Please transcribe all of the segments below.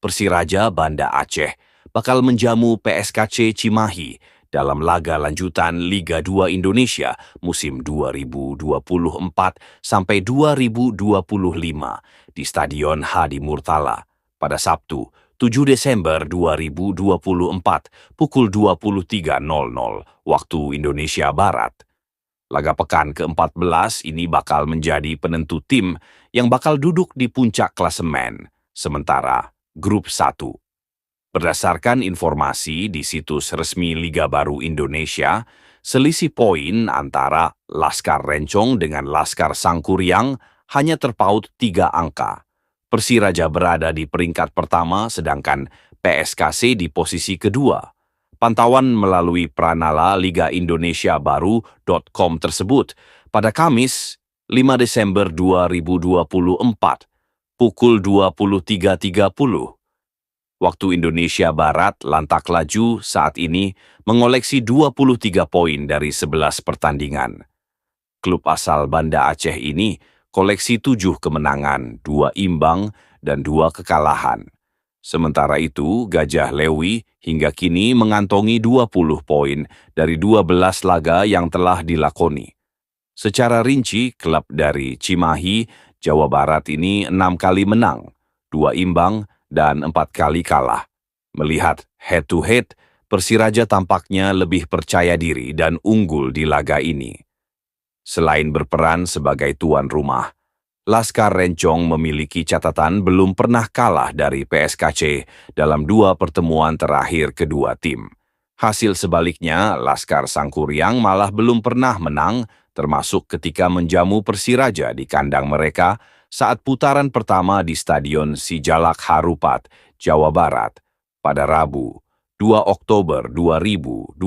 Persiraja Banda Aceh bakal menjamu PSKC Cimahi dalam laga lanjutan Liga 2 Indonesia musim 2024 sampai 2025 di Stadion Hadi Murtala pada Sabtu, 7 Desember 2024 pukul 23.00 waktu Indonesia Barat. Laga pekan ke-14 ini bakal menjadi penentu tim yang bakal duduk di puncak klasemen, sementara Grup 1. Berdasarkan informasi di situs resmi Liga Baru Indonesia, selisih poin antara Laskar Rencong dengan Laskar Sangkuriang hanya terpaut 3 angka. Persiraja berada di peringkat pertama sedangkan PSKC di posisi kedua. Pantauan melalui Pranala Liga Indonesia Baru.com tersebut pada Kamis 5 Desember 2024 pukul 23.30 waktu Indonesia Barat. Lantak Laju saat ini mengoleksi 23 poin dari 11 pertandingan. Klub asal Banda Aceh ini koleksi 7 kemenangan, 2 imbang, dan 2 kekalahan. Sementara itu, Gajah Lewi hingga kini mengantongi 20 poin dari 12 laga yang telah dilakoni. Secara rinci, klub dari Cimahi, Jawa Barat ini 6 kali menang, 2 imbang, dan 4 kali kalah. Melihat head-to-head, Persiraja tampaknya lebih percaya diri dan unggul di laga ini. Selain berperan sebagai tuan rumah, Laskar Rencong memiliki catatan belum pernah kalah dari PSKC dalam 2 pertemuan terakhir kedua tim. Hasil sebaliknya, Laskar Sangkuriang malah belum pernah menang, termasuk ketika menjamu Persiraja di kandang mereka saat putaran pertama di Stadion Sijalak Harupat, Jawa Barat, pada Rabu, 2 Oktober 2024.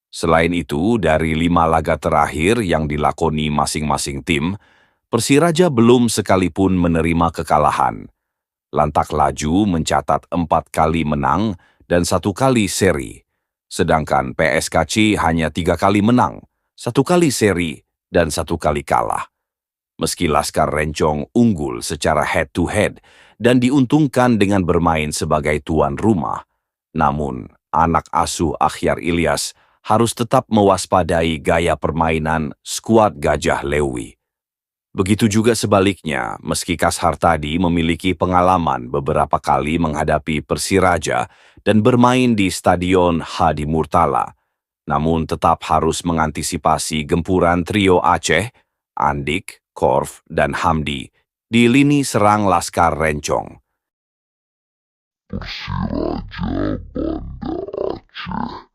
Selain itu, dari 5 laga terakhir yang dilakoni masing-masing tim, Persiraja belum sekalipun menerima kekalahan. Lantak Laju mencatat 4 kali menang dan 1 kali seri, sedangkan PSKC hanya 3 kali menang, 1 kali seri, dan 1 kali kalah. Meski Laskar Rencong unggul secara head-to-head dan diuntungkan dengan bermain sebagai tuan rumah, namun anak asuh Akhyar Ilyas harus tetap mewaspadai gaya permainan skuad Gajah Lewi. Begitu juga sebaliknya, meski Kashar tadi memiliki pengalaman beberapa kali menghadapi Persiraja dan bermain di Stadion Hadi Murtala, namun tetap harus mengantisipasi gempuran trio Aceh, Andik, Korf, dan Hamdi di lini serang Laskar Rencong. Persiraja Banda Aceh